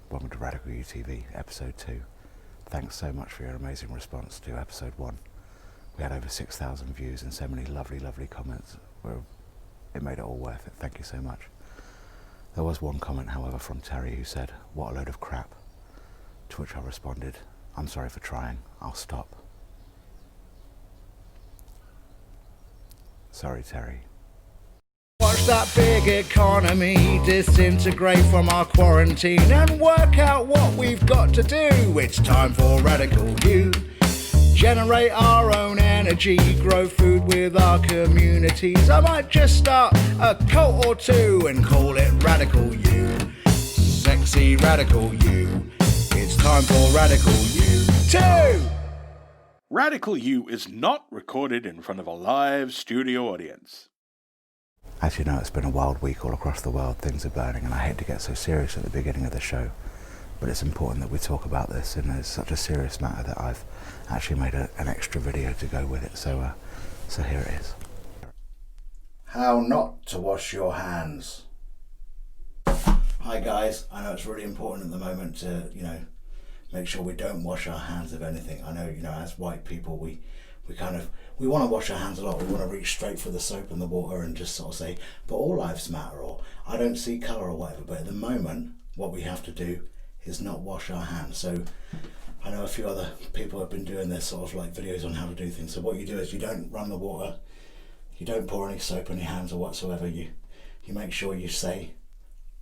Welcome to Radical UTV, episode 2. Thanks so much for your amazing response to episode 1. We had over 6,000 views and so many lovely, lovely comments. It made it all worth it. Thank you so much. There was one comment, however, from Terry who said, "What a load of crap." To which I responded, "I'm sorry for trying. I'll stop." Sorry, Terry. Watch that big economy disintegrate from our quarantine and work out what we've got to do. It's time for Radical U. Generate our own energy, grow food with our communities. I might just start a cult or two and call it Radical U. Sexy Radical U. It's time for Radical U2. Radical U is not recorded in front of a live studio audience. As you know, it's been a wild week all across the world. Things are burning, and I hate to get so serious at the beginning of the show, but it's important that we talk about this, and it's such a serious matter that I've actually made an extra video to go with it. So here it is. How not to wash your hands. Hi guys, I know it's really important at the moment to, make sure we don't wash our hands of anything. I know, as white people, we want to wash our hands a lot. We want to reach straight for the soap and the water and just sort of say, but all lives matter, or I don't see colour or whatever. But at the moment, what we have to do is not wash our hands. So I know a few other people have been doing this sort of like videos on how to do things. So what you do is you don't run the water, you don't pour any soap on your hands or whatsoever. You make sure you say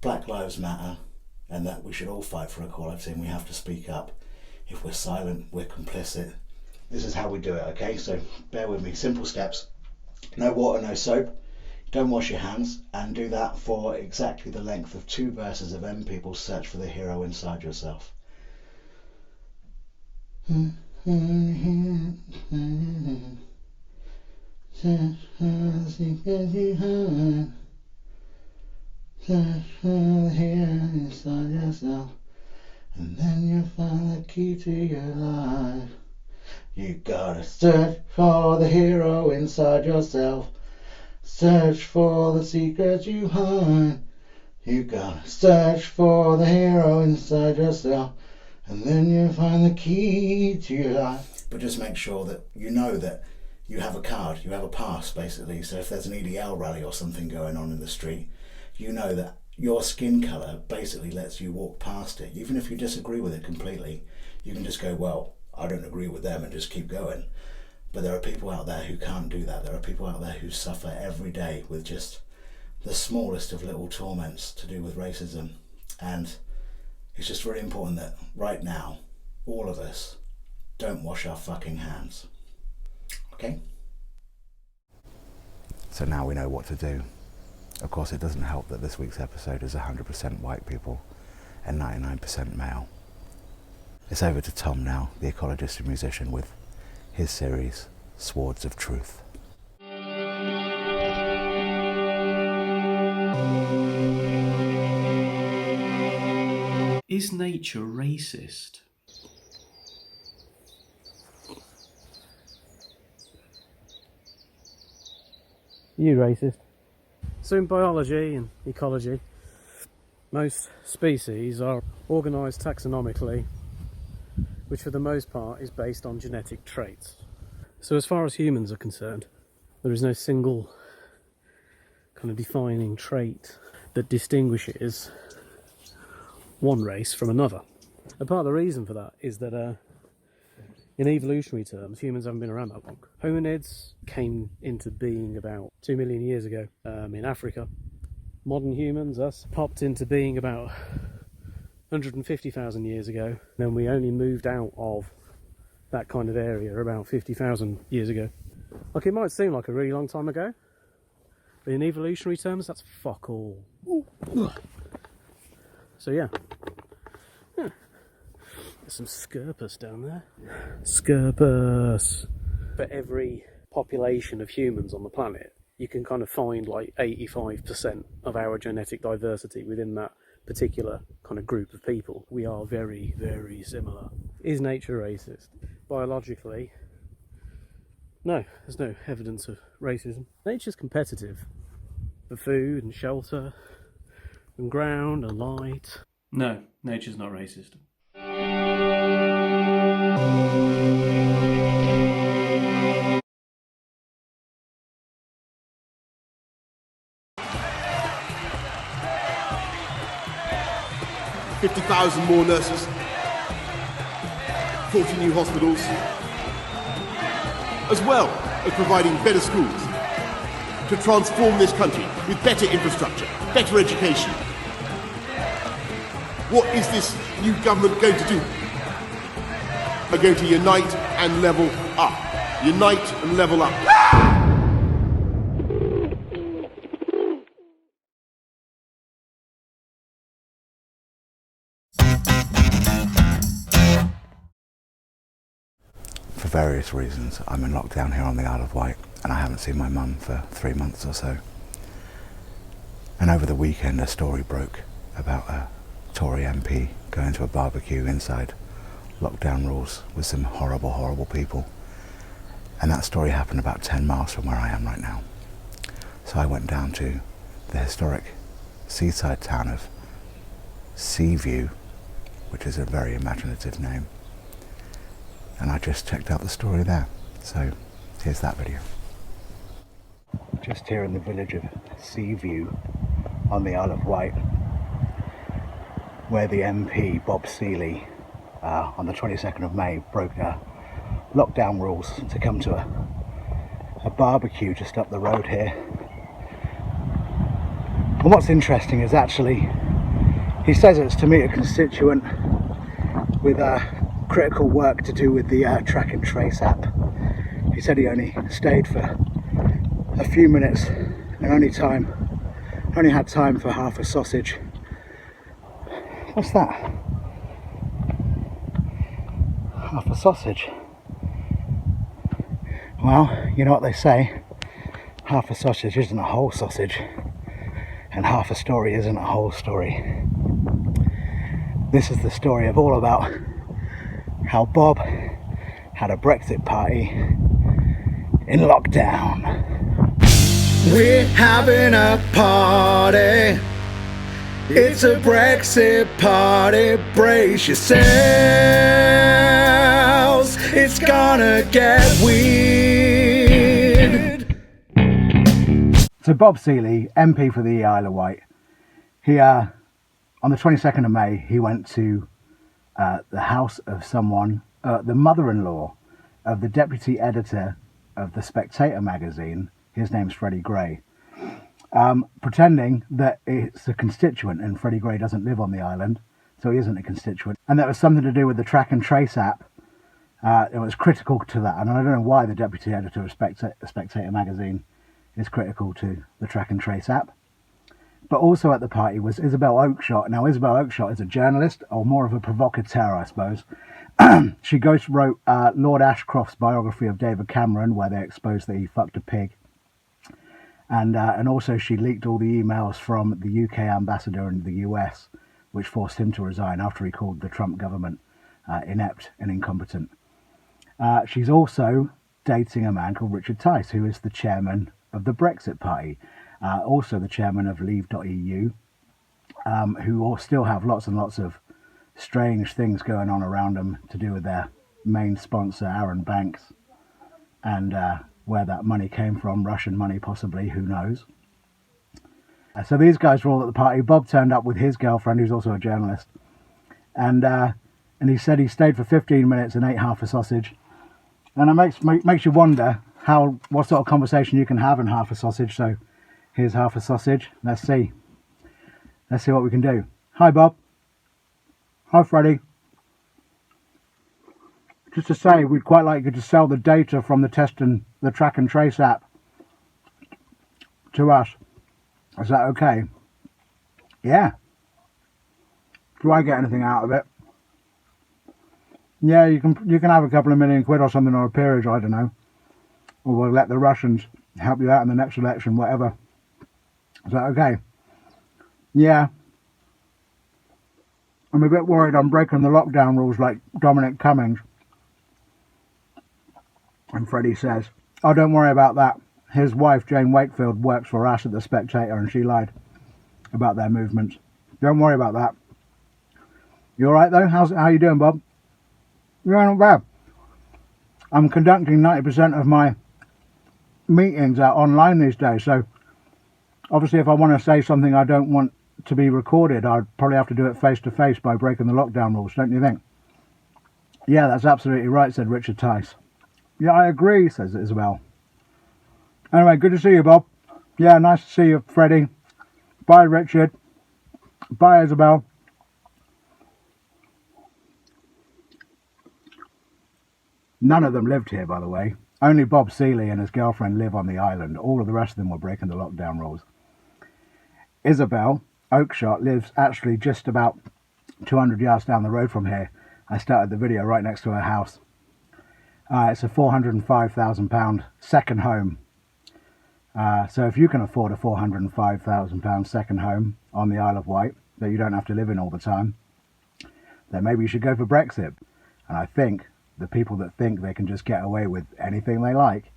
Black Lives Matter and that we should all fight for equality and we have to speak up. If we're silent, we're complicit. This is how we do it, okay? So bear with me, simple steps. No water, no soap. Don't wash your hands, and do that for exactly the length of 2 verses of M People's Search for the Hero Inside Yourself. Search for the hero inside yourself, and then you'll find the key to your life. You gotta search for the hero inside yourself. Search for the secrets you hide. You gotta search for the hero inside yourself, and then you'll find the key to your life. But just make sure that you know that you have a card, you have a pass basically. So if there's an EDL rally or something going on in the street, you know that your skin colour basically lets you walk past it. Even if you disagree with it completely, you can just go, well, I don't agree with them, and just keep going. But there are people out there who can't do that. There are people out there who suffer every day with just the smallest of little torments to do with racism. And it's just really important that right now, all of us don't wash our fucking hands. Okay? So now we know what to do. Of course, it doesn't help that this week's episode is 100% white people and 99% male. It's over to Tom now, the ecologist and musician, with his series, Swords of Truth. Is nature racist? You racist? So in biology and ecology, most species are organised taxonomically, which for the most part is based on genetic traits. So as far as humans are concerned, there is no single kind of defining trait that distinguishes one race from another. And part of the reason for that is that in evolutionary terms, humans haven't been around that long. Hominids came into being about 2 million years ago in Africa. Modern humans, us, popped into being about 150,000 years ago. Then we only moved out of that kind of area about 50,000 years ago. Like, it might seem like a really long time ago, but in evolutionary terms, that's fuck all. So yeah. There's some scurpus down there. Scurpus. For every population of humans on the planet, you can kind of find like 85% of our genetic diversity within that particular kind of group of people. We are very, very similar. Is nature racist? Biologically, no, there's no evidence of racism. Nature's competitive for food and shelter and ground and light. No, nature's not racist. $50,000 more nurses, 40 new hospitals, as well as providing better schools to transform this country with better infrastructure, better education. What is this new government going to do? They're going to unite and level up. Unite and level up. For various reasons, I'm in lockdown here on the Isle of Wight, and I haven't seen my mum for 3 months or so. And over the weekend a story broke about a Tory MP going to a barbecue inside lockdown rules with some horrible, horrible people. And that story happened about 10 miles from where I am right now. So I went down to the historic seaside town of Seaview, which is a very imaginative name. And I just checked out the story there. So here's that video. Just here in the village of Seaview on the Isle of Wight, where the MP, Bob Seeley, on the 22nd of May broke lockdown rules to come to a barbecue just up the road here. And what's interesting is actually, he says it's to meet a constituent with critical work to do with the track and trace app. He said he only stayed for a few minutes and only had time for half a sausage. What's that? Half a sausage. Well, you know what they say, half a sausage isn't a whole sausage, and half a story isn't a whole story. This is the story of all about how Bob had a Brexit party in lockdown. We're having a party. It's a Brexit party. Brace yourselves. It's gonna get weird. So Bob Seeley, MP for the Isle of Wight, he on the 22nd of May he went to the house of someone, the mother-in-law of the deputy editor of the Spectator magazine. His name's Freddie Gray. Pretending that it's a constituent, and Freddie Gray doesn't live on the island, so he isn't a constituent. And that was something to do with the track and trace app. It was critical to that, and I don't know why the deputy editor of Spectator magazine is critical to the track and trace app. But also at the party was Isabel Oakeshott. Now Isabel Oakeshott is a journalist, or more of a provocateur, I suppose. She ghost wrote Lord Ashcroft's biography of David Cameron, where they exposed that he fucked a pig. And also she leaked all the emails from the UK ambassador in the US, which forced him to resign after he called the Trump government inept and incompetent. She's also dating a man called Richard Tice, who is the chairman of the Brexit Party, also the chairman of Leave.eu, who still have lots and lots of strange things going on around them to do with their main sponsor, Aaron Banks, and where that money came from, Russian money possibly, who knows. So these guys were all at the party. Bob turned up with his girlfriend, who's also a journalist, and he said he stayed for 15 minutes and ate half a sausage. And it makes you wonder what sort of conversation you can have in half a sausage. So here's half a sausage. Let's see what we can do. Hi Bob. Hi Freddie. Just to say, we'd quite like you to sell the data from the track and trace app to us. Is that okay? Yeah. Do I get anything out of it? Yeah, you can have a couple of million quid or something, or a peerage, I don't know. Or we'll let the Russians help you out in the next election, whatever. Is that okay? Yeah. I'm a bit worried I'm breaking the lockdown rules like Dominic Cummings. And Freddie says, oh, don't worry about that. His wife, Jane Wakefield, works for us at the Spectator, and she lied about their movements. Don't worry about that. You alright though? How you doing, Bob? Yeah, not bad. I'm conducting 90% of my meetings out online these days, so obviously if I want to say something I don't want to be recorded, I'd probably have to do it face to face by breaking the lockdown rules, don't you think? Yeah, that's absolutely right, said Richard Tice. Yeah, I agree, says Isabel. Anyway, good to see you, Bob. Yeah, nice to see you, Freddie. Bye, Richard. Bye, Isabel. None of them lived here, by the way. Only Bob Seeley and his girlfriend live on the island. All of the rest of them were breaking the lockdown rules. Isabel Oakshott lives actually just about 200 yards down the road from here. I started the video right next to her house. It's a £405,000 second home. So if you can afford a £405,000 second home on the Isle of Wight that you don't have to live in all the time, then maybe you should go for Brexit. And I think the people that think they can just get away with anything they like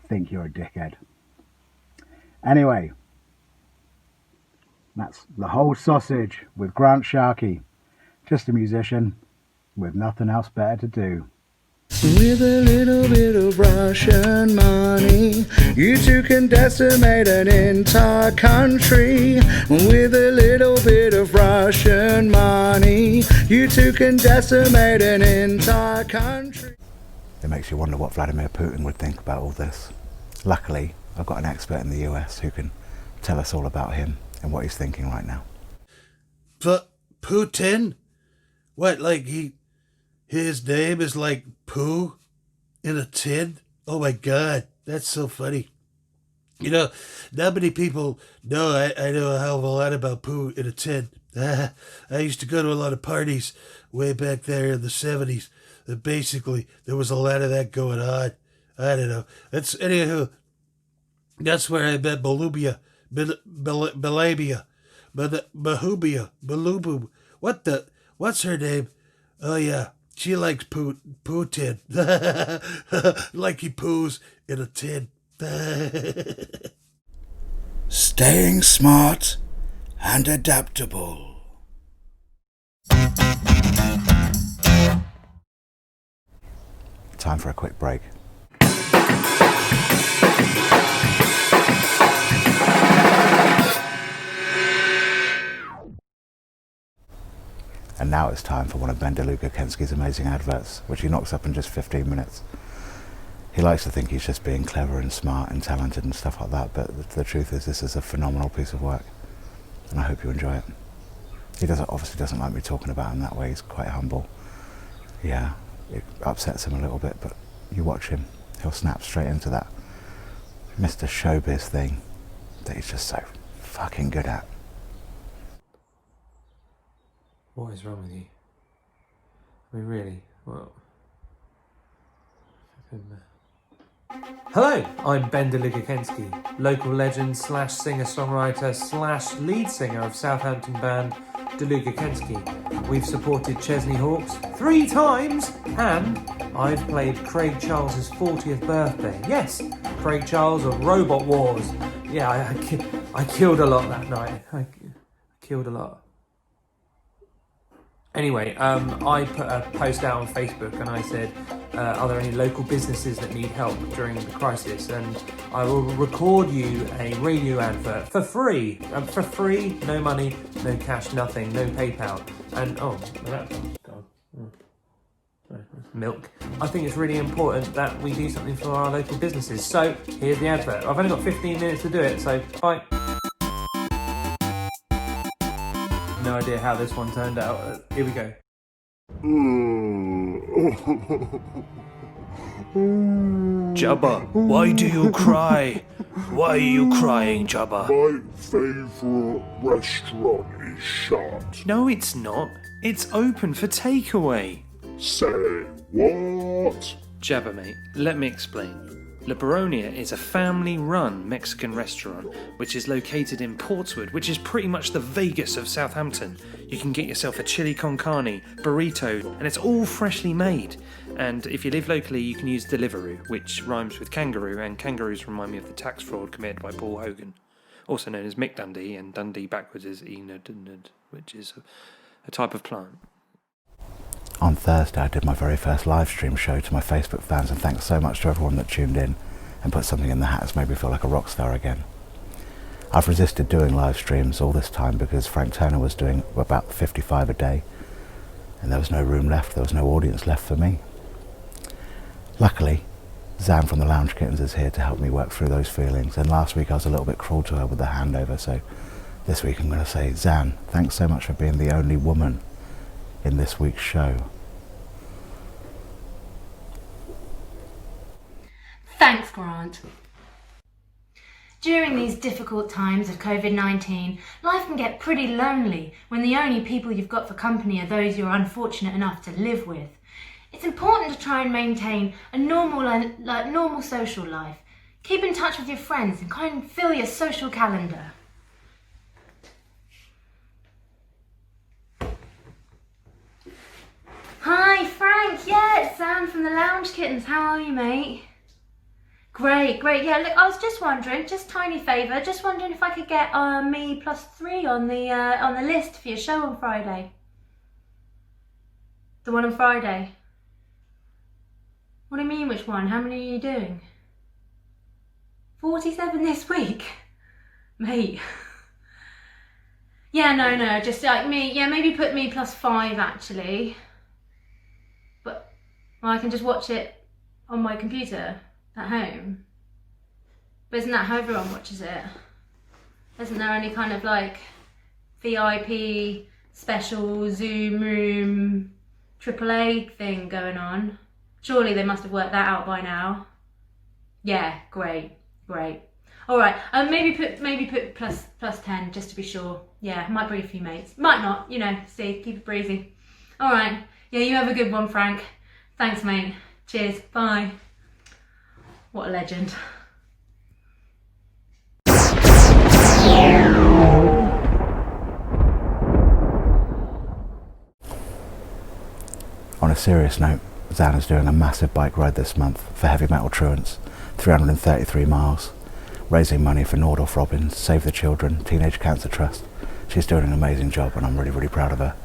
think you're a dickhead. Anyway, that's the whole sausage with Grant Sharkey, just a musician with nothing else better to do. With a little bit of Russian money, you two can decimate an entire country. With a little bit of Russian money, you two can decimate an entire country. It makes you wonder what Vladimir Putin would think about all this. Luckily, I've got an expert in the US who can tell us all about him and what he's thinking right now. Putin? What, like his name is like poo in a tin? Oh my God, that's so funny. You know, not many people know I know a hell of a lot about poo in a tin. I used to go to a lot of parties way back there in the 70s. Basically, there was a lot of that going on. I don't know. That's where I met Belubia, Belabia, Bahubia, Belubu. What's her name? Oh yeah. She likes Putin. Like he poos in a tin. Staying smart and adaptable. Time for a quick break. And now it's time for one of Ben Dlugokecki's amazing adverts, which he knocks up in just 15 minutes. He likes to think he's just being clever and smart and talented and stuff like that, but the truth is this is a phenomenal piece of work, and I hope you enjoy it. He obviously doesn't like me talking about him that way. He's quite humble. Yeah, it upsets him a little bit, but you watch him, he'll snap straight into that Mr. Showbiz thing that he's just so fucking good at. What is wrong with you? I mean, really? Well... Hello, I'm Ben Dlugokecki, local legend / singer-songwriter / lead singer of Southampton band Dlugokecki. We've supported Chesney Hawkes 3 times, and I've played Craig Charles's 40th birthday. Yes, Craig Charles of Robot Wars. Yeah, I killed a lot that night. I killed a lot. Anyway, I put a post out on Facebook and I said, are there any local businesses that need help during the crisis? And I will record you a radio advert for free. For free, no money, no cash, nothing, no PayPal. And, oh, that's gone. Milk. I think it's really important that we do something for our local businesses. So, here's the advert. I've only got 15 minutes to do it, so bye. No idea how this one turned out. Here we go. Jabba, why do you cry? Why are you crying, Jabba? My favourite restaurant is shut. No, it's not. It's open for takeaway. Say what? Jabba, mate, let me explain. La Baronia is a family-run Mexican restaurant which is located in Portswood, which is pretty much the Vegas of Southampton. You can get yourself a chili con carne, burrito, and it's all freshly made. And if you live locally, you can use Deliveroo, which rhymes with kangaroo, and kangaroos remind me of the tax fraud committed by Paul Hogan, also known as Mick Dundee, and Dundee backwards is Enid, which is a type of plant. On Thursday I did my very first live stream show to my Facebook fans, and thanks so much to everyone that tuned in and put something in the hat that's made me feel like a rock star again. I've resisted doing live streams all this time because Frank Turner was doing about 55 a day, and there was no room left, there was no audience left for me. Luckily, Zan from the Lounge Kittens is here to help me work through those feelings, and last week I was a little bit cruel to her with the handover, so this week I'm going to say, Zan, thanks so much for being the only woman in this week's show. Thanks, Grant. During these difficult times of COVID-19, life can get pretty lonely when the only people you've got for company are those you're unfortunate enough to live with. It's important to try and maintain a normal social life. Keep in touch with your friends and kind of fill your social calendar. Hi, Frank. Yeah, it's Zan from the Lounge Kittens. How are you, mate? Great. Yeah, look, I was just wondering, just tiny favour, just wondering if I could get me +3 on the list for your show on Friday. The one on Friday. What do you mean, which one? How many are you doing? 47 this week? Mate. Yeah, no, just like me, yeah, maybe put me +5 actually. But, well, I can just watch it on my computer at home. But isn't that how everyone watches it? Isn't there any kind of like VIP, special, Zoom room, AAA thing going on? Surely they must have worked that out by now. Yeah, great. All right, maybe put +10 just to be sure. Yeah, might bring a few mates. Might not, see, keep it breezy. All right, yeah, you have a good one, Frank. Thanks, mate. Cheers, bye. What a legend. On a serious note, Zan is doing a massive bike ride this month for heavy metal truants, 333 miles, raising money for Nordorf Robbins, Save the Children, Teenage Cancer Trust. She's doing an amazing job and I'm really, really proud of her.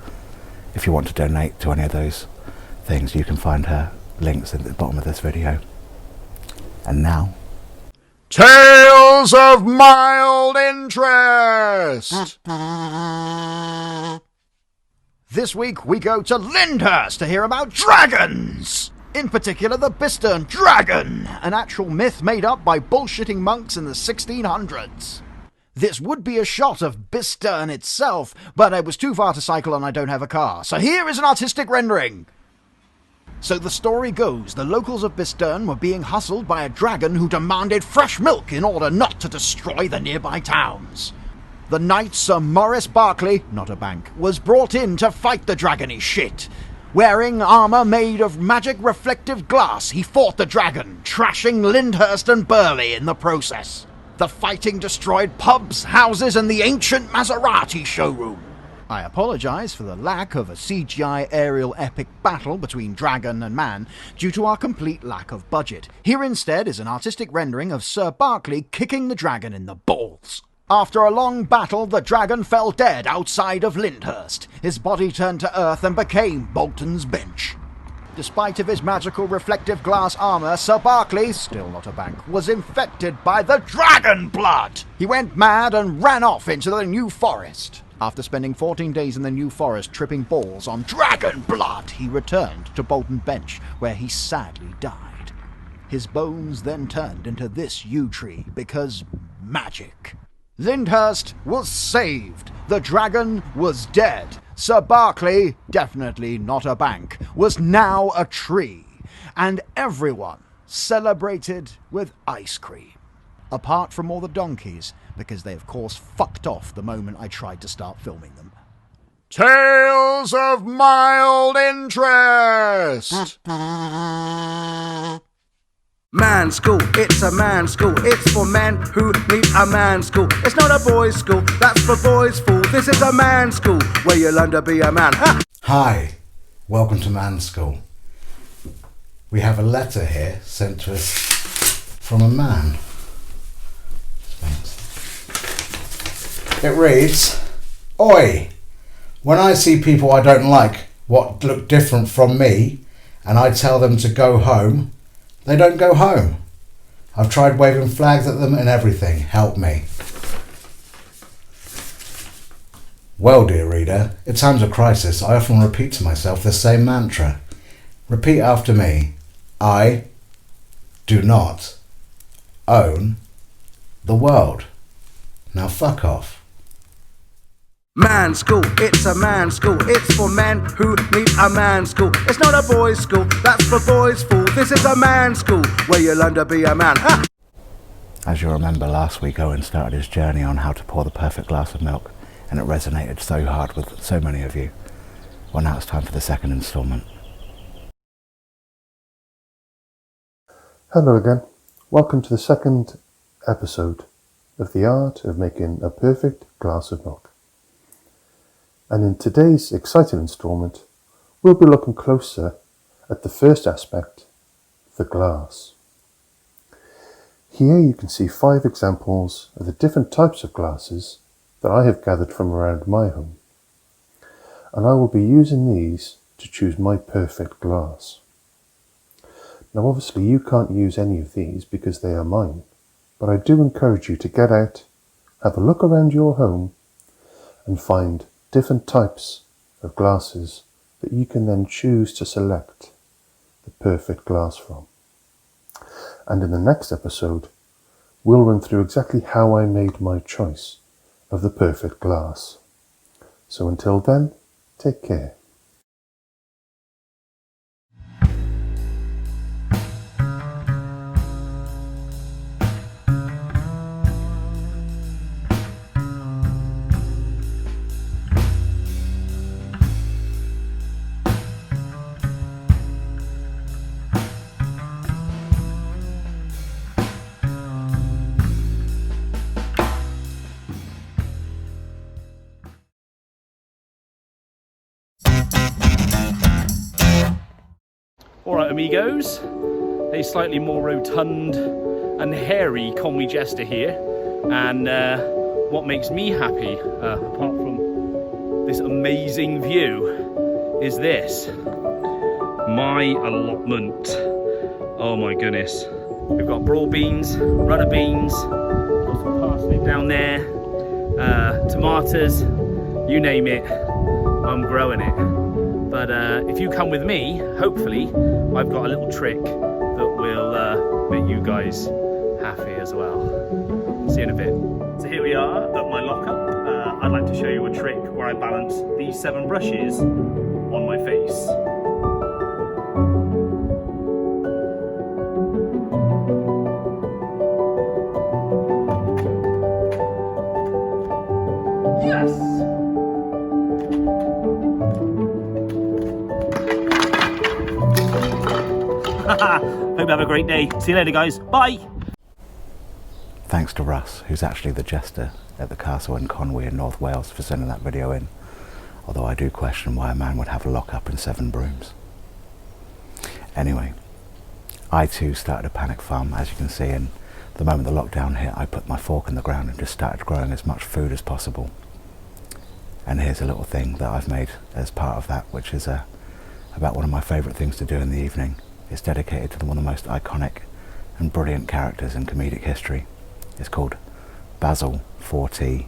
If you want to donate to any of those things, you can find her links at the bottom of this video. And now, Tales of Mild Interest! This week we go to Lyndhurst to hear about dragons! In particular the Bistern Dragon, an actual myth made up by bullshitting monks in the 1600s. This would be a shot of Bistern itself, but it was too far to cycle and I don't have a car, so here is an artistic rendering. So the story goes, the locals of Bistern were being hustled by a dragon who demanded fresh milk in order not to destroy the nearby towns. The knight Sir Maurice Barclay, not a bank, was brought in to fight the dragony shit. Wearing armour made of magic reflective glass, he fought the dragon, trashing Lyndhurst and Burley in the process. The fighting destroyed pubs, houses and the ancient Maserati showroom. I apologise for the lack of a CGI aerial epic battle between dragon and man due to our complete lack of budget. Here instead is an artistic rendering of Sir Barclay kicking the dragon in the balls. After a long battle, the dragon fell dead outside of Lyndhurst. His body turned to earth and became Bolton's bench. Despite of his magical reflective glass armour, Sir Barclay, still not a bank, was infected by the dragon blood. He went mad and ran off into the New Forest. After spending 14 days in the New Forest tripping balls on dragon blood, he returned to Bolton Bench, where he sadly died. His bones then turned into this yew tree, because magic. Lyndhurst was saved. The dragon was dead. Sir Barclay, definitely not a bank, was now a tree. And everyone celebrated with ice cream. Apart from all the donkeys, because they of course fucked off the moment I tried to start filming them. Tales of Mild Interest! Man school, it's a man school. It's for men who need a man school. It's not a boys school, that's for boys fool. This is a man school, where you learn to be a man. Ha! hi, welcome to Man School. We have a letter here sent to us from a man. It reads, Oi! When I see people I don't like, what look different from me, and I tell them to go home, they don't go home. I've tried waving flags at them and everything. Help me. Well, dear reader, in times of crisis, I often repeat to myself the same mantra. Repeat after me. I do not own the world. Now fuck off. Man school, it's a man school. It's for men who need a man school. It's not a boys' school, that's for boys' fool. This is a man school where you learn to be a man. Ha! As you remember, last week Owen started his journey on how to pour the perfect glass of milk, and it resonated so hard with so many of you. Well, now it's time for the second instalment. Hello again. Welcome to the second episode of The Art of Making a Perfect Glass of Milk. And in today's exciting instalment, we'll be looking closer at the first aspect, the glass. Here you can see 5 examples of the different types of glasses that I have gathered from around my home. And I will be using these to choose my perfect glass. Now obviously you can't use any of these because they are mine, but I do encourage you to get out, have a look around your home and find different types of glasses that you can then choose to select the perfect glass from. And in the next episode, we'll run through exactly how I made my choice of the perfect glass. So until then, take care. Alright amigos, a slightly more rotund and hairy comedy jester here, and what makes me happy, apart from this amazing view, is this. My allotment. Oh my goodness. We've got broad beans, runner beans, got some parsnip down there, tomatoes, you name it, I'm growing it. But if you come with me, hopefully, I've got a little trick that will make you guys happy as well. See you in a bit. So here we are at my lockup. I'd like to show you a trick where I balance these 7 brushes on my face. Yes! Hope you have a great day. See you later, guys. Bye. Thanks to Russ, who's actually the jester at the castle in Conwy in North Wales, for sending that video in. Although I do question why a man would have a lock-up and 7 brooms. Anyway, I too started a panic farm, as you can see, and the moment the lockdown hit, I put my fork in the ground and just started growing as much food as possible. And here's a little thing that I've made as part of that, which is about one of my favourite things to do in the evening. It's dedicated to one of the most iconic and brilliant characters in comedic history. It's called Basil 4T.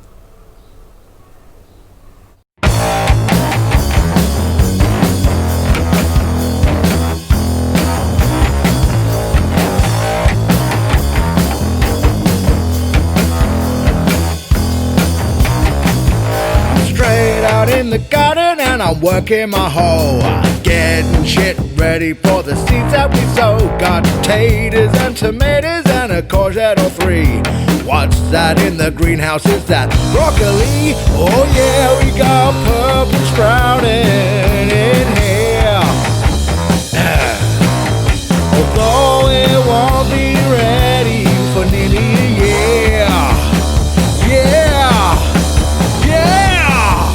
Straight out in the garden and I'm working my hoe. Getting shit ready for the seeds that we sow. Got potatoes and tomatoes and a courgette or 3. What's that in the greenhouse? Is that broccoli? Oh yeah, we got purple sprouting in here. Although it won't be ready for nearly a year. Yeah, yeah.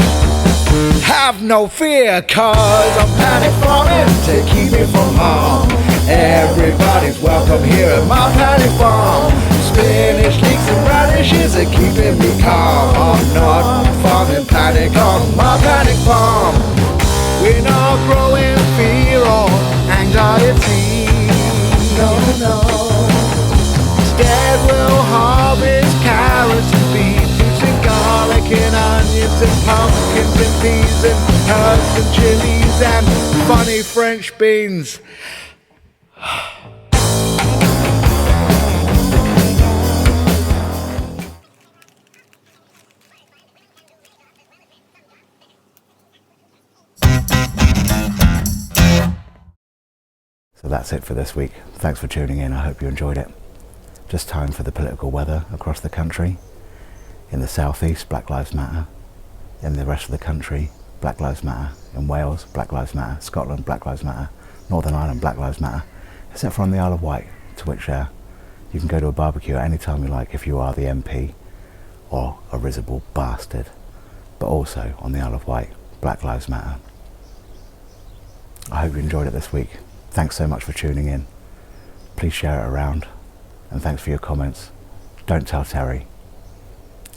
Have no fear, cause I'm panic farming to keep it from harm. Everybody's welcome here at my panic farm. Spinach, leeks and radishes are keeping me calm. I'm not farming panic on my panic farm. We're not growing fear or anxiety. No, no. Instead we'll harvest carrots and beetroots and garlic and onions and pumpkins and peas and herbs and chilies and funny French beans. So that's it for this week. Thanks for tuning in. I hope you enjoyed it. Just time for the political weather across the country. In the southeast, Black Lives Matter. In the rest of the country, Black Lives Matter. In Wales, Black Lives Matter. Scotland, Black Lives Matter. Northern Ireland, Black Lives Matter. Except for on the Isle of Wight, to which you can go to a barbecue at any time you like if you are the MP or a risible bastard. But also on the Isle of Wight, Black Lives Matter. I hope you enjoyed it this week. Thanks so much for tuning in. Please share it around, and thanks for your comments. Don't tell Terry.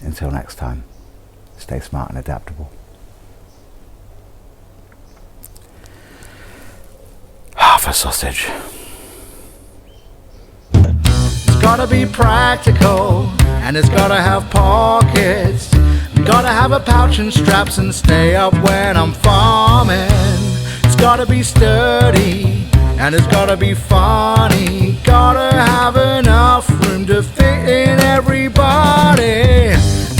Until next time, stay smart and adaptable. Half a sausage. It's gotta be practical, and it's gotta have pockets. Gotta have a pouch and straps and stay up when I'm farming. It's gotta be sturdy, and it's gotta be funny. Gotta have enough room to fit in everybody.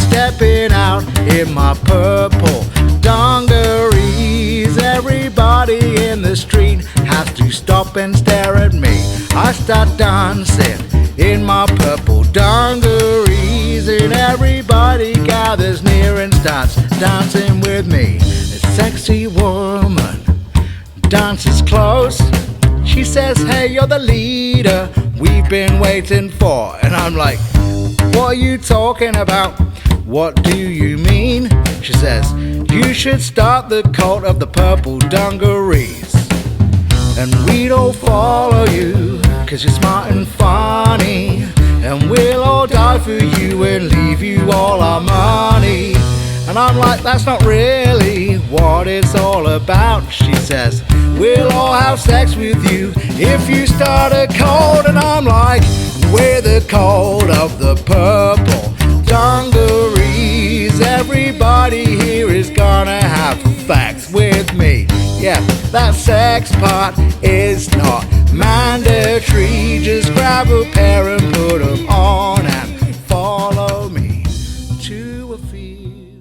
Stepping out in my purple dungarees. Everybody in the street has to stop and stare at me. I start dancing in my purple dungarees, and everybody gathers near and starts dancing with me. A sexy woman dances close. She says, hey, you're the leader we've been waiting for. And I'm like, what are you talking about? What do you mean? She says, you should start the cult of the purple dungarees. And we'd all follow you, 'cause you're smart and funny. And we'll all die for you and leave you all our money. And I'm like, that's not really what it's all about. She says, we'll all have sex with you if you start a cult. And I'm like, we're the cult of the purple dungarees. Everybody here is gonna have facts with me. Yeah, that sex part is not mandatory. Just grab a pair and put them on and follow me to a field.